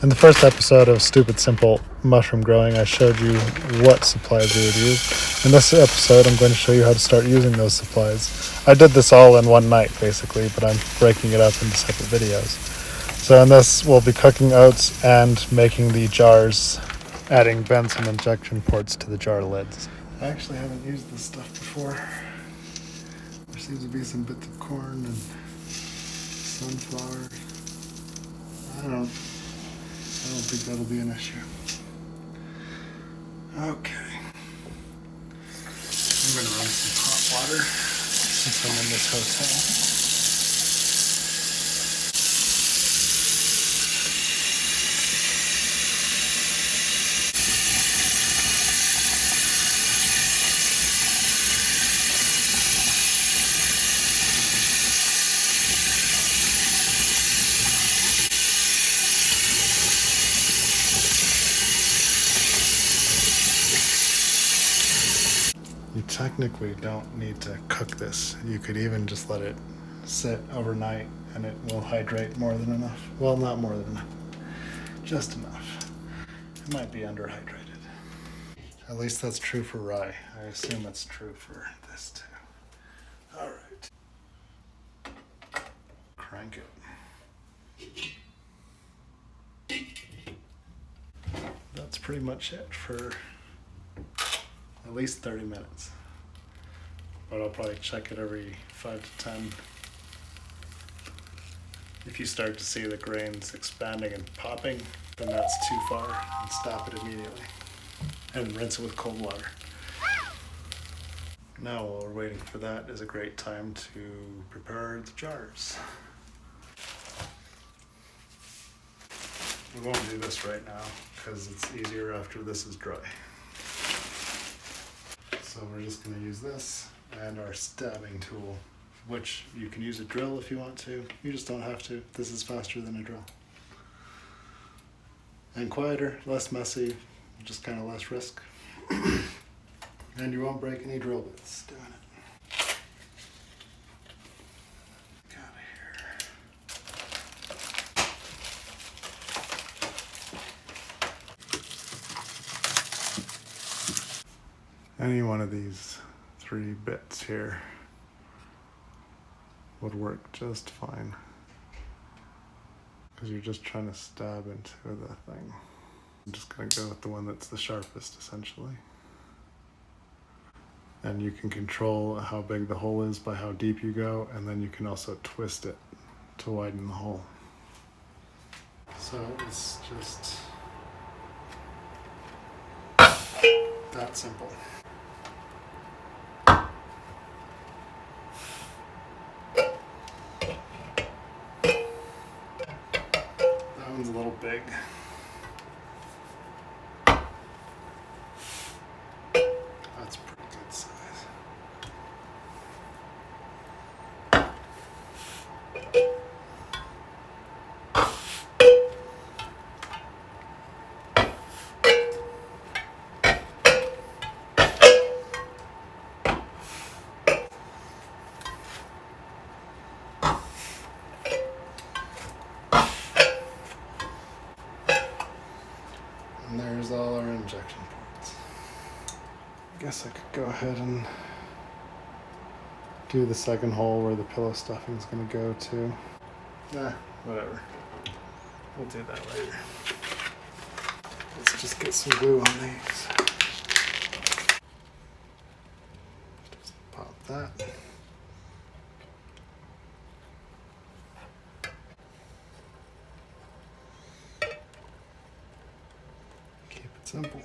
In the first episode of Stupid Simple Mushroom Growing, I showed you what supplies we would use. In this episode, I'm going to show you how to start using those supplies. I did this all in one night, basically, but I'm breaking it up into separate videos. So in this, we'll be cooking oats and making the jars, adding Benson injection ports to the jar lids. I actually haven't used this stuff before. There seems to be some bits of corn and sunflower. I don't think that'll be an issue. Okay. I'm going to run some hot water since I'm in this hotel. You technically don't need to cook this. You could even just let it sit overnight and it will hydrate more than enough. Well, not more than enough, just enough. It might be underhydrated. At least that's true for rye. I assume it's true for this too. All right. Crank it. That's pretty much it for at least 30 minutes. But I'll probably check it every 5 to 10. If you start to see the grains expanding and popping, then that's too far, and stop it immediately. And rinse it with cold water. Now, while we're waiting for that, is a great time to prepare the jars. We won't do this right now, because it's easier after this is dry. So we're just going to use this and our stabbing tool, which you can use a drill if you want to. You just don't have to. This is faster than a drill. And quieter, less messy, just kind of less risk. And you won't break any drill bits doing it. Get out of here. Any one of these 3 bits here would work just fine, because you're just trying to stab into the thing. I'm just going to go with the one that's the sharpest, essentially. And you can control how big the hole is by how deep you go, and then you can also twist it to widen the hole. So it's just that simple. That one's a little big. That's a pretty good size. And there's all our injection ports. I guess I could go ahead and do the second hole where the pillow stuffing is going to go to. Nah, whatever. We'll do that later. Let's just get some glue on these. Just pop that. Keep it simple.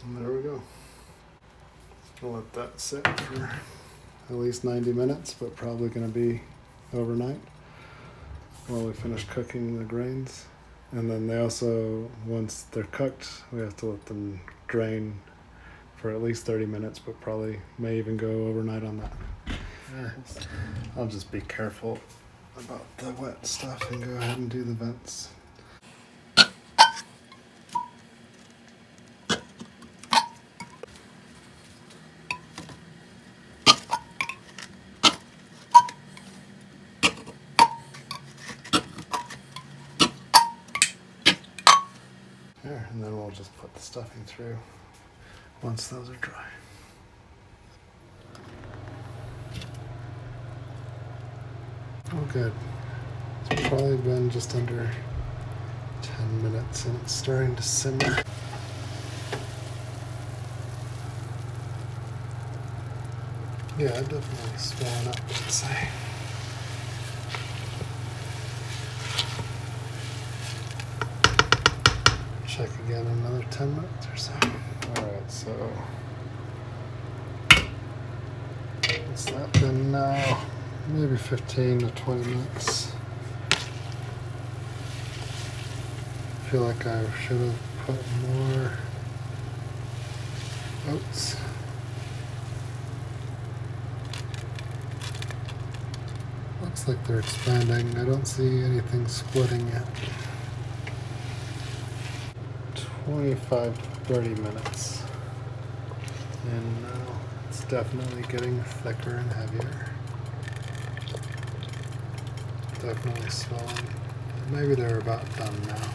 And there we go. We'll let that sit for at least 90 minutes, but probably going to be overnight while we finish cooking the grains. And then they also, once they're cooked, we have to let them drain for at least 30 minutes, but probably may even go overnight on that. I'll just be careful about the wet stuff and go ahead and do the vents. There, and then we'll just put the stuffing through once those are dry. Oh good. It's probably been just under 10 minutes and it's starting to simmer. Yeah, definitely swelling up, I'd say. Check again in another 10 minutes or so. Alright, so what's that been now? Maybe 15 to 20 minutes. I feel like I should have put more oats. Looks like they're expanding. I don't see anything splitting yet. 25-30 minutes. And now it's definitely getting thicker and heavier. Definitely swelling. Maybe they're about done now.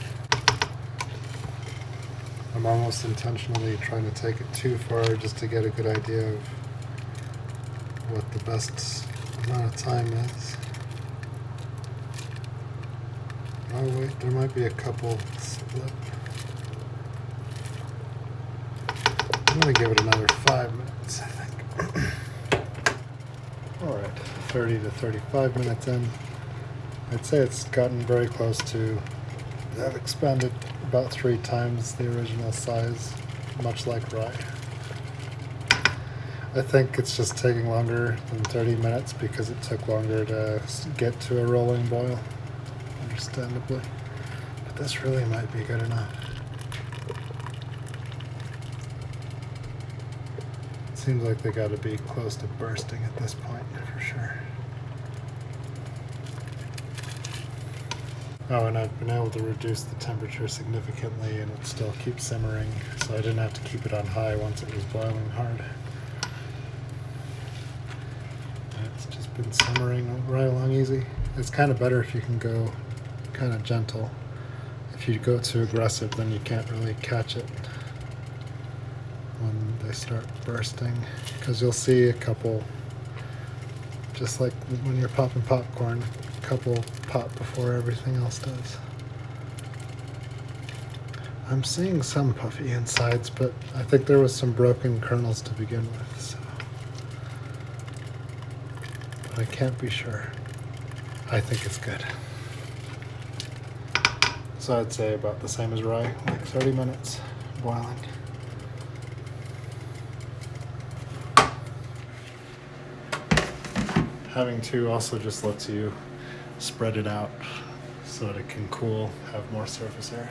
I'm almost intentionally trying to take it too far just to get a good idea of what the best amount of time is. Oh wait, there might be a couple split. I'm going to give it another 5 minutes, I think. Alright, 30 to 35 minutes in. I'd say it's gotten very close to, I've expanded about 3 times the original size, much like rye. I think it's just taking longer than 30 minutes because it took longer to get to a rolling boil, understandably. But this really might be good enough. Seems like they got to be close to bursting at this point for sure. Oh, and I've been able to reduce the temperature significantly and it still keeps simmering, so I didn't have to keep it on high once it was boiling hard. It's just been simmering right along easy. It's kind of better if you can go kind of gentle. If you go too aggressive, then you can't really catch it when they start bursting, because you'll see a couple, just like when you're popping popcorn, a couple pop before everything else does. I'm seeing some puffy insides, but I think there was some broken kernels to begin with, so. But I can't be sure. I think it's good. So I'd say about the same as rye, like 30 minutes boiling. Having 2 also just lets you spread it out so that it can cool, have more surface area.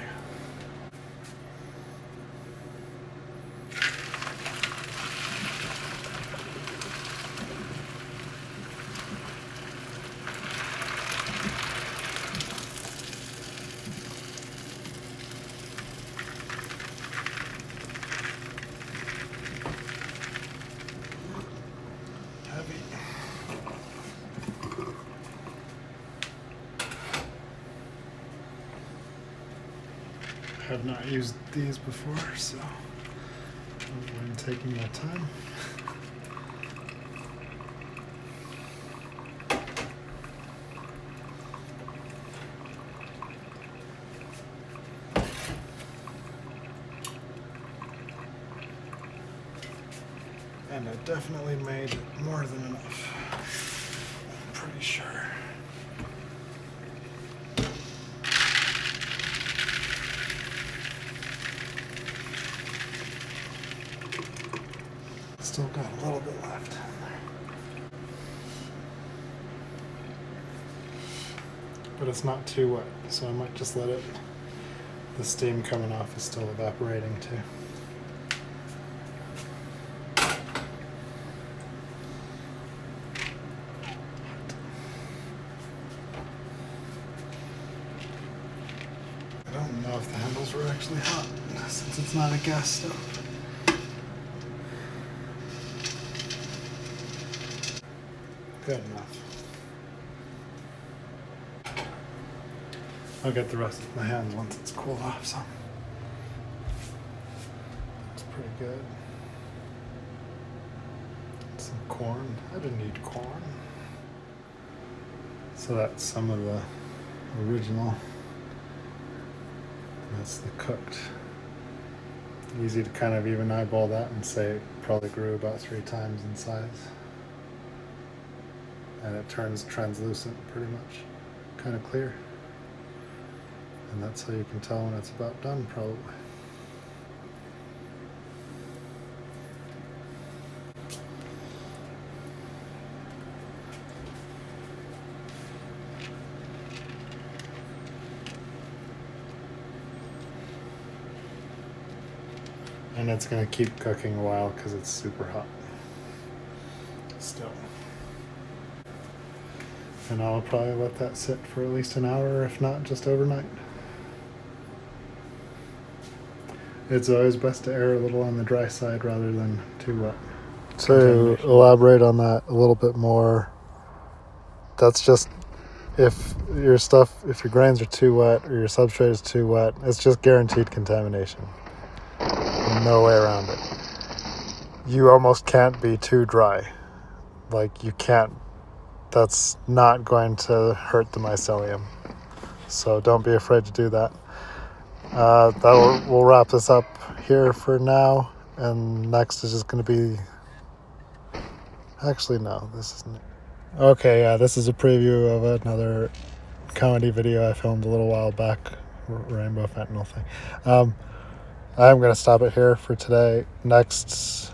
I have not used these before, so I'm taking my time. And I definitely made more than enough, I'm pretty sure. Still got a little bit left in there. But it's not too wet, so I might just let it, the steam coming off is still evaporating too. know if the handles were actually hot since it's not a gas stove. Good enough. I'll get the rest of my hands once it's cooled off some. Looks pretty good. Some corn. I didn't eat corn. So that's some of the original. That's the cooked. Easy to kind of even eyeball that and say it probably grew about 3 times in size. And it turns translucent pretty much, kind of clear. And that's how you can tell when it's about done, probably. And it's going to keep cooking a while because it's super hot still. And I'll probably let that sit for at least an hour, if not just overnight. It's always best to err a little on the dry side rather than too wet. To elaborate on that a little bit more, that's just if your grains are too wet or your substrate is too wet, it's just guaranteed contamination. No way around it. You almost can't be too dry. Like, you can't. That's not going to hurt the mycelium. So don't be afraid to do that. We'll wrap this up here for now. And next is just going to be... Actually, no, this isn't it. Okay, yeah, this is a preview of another comedy video I filmed a little while back. Rainbow fentanyl thing. I'm going to stop it here for today. Next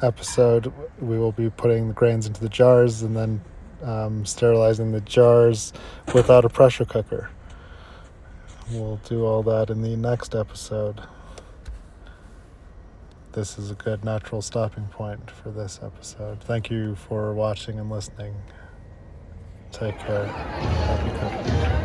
episode, we will be putting the grains into the jars and then sterilizing the jars without a pressure cooker. We'll do all that in the next episode. This is a good natural stopping point for this episode. Thank you for watching and listening. Take care. Happy cooking.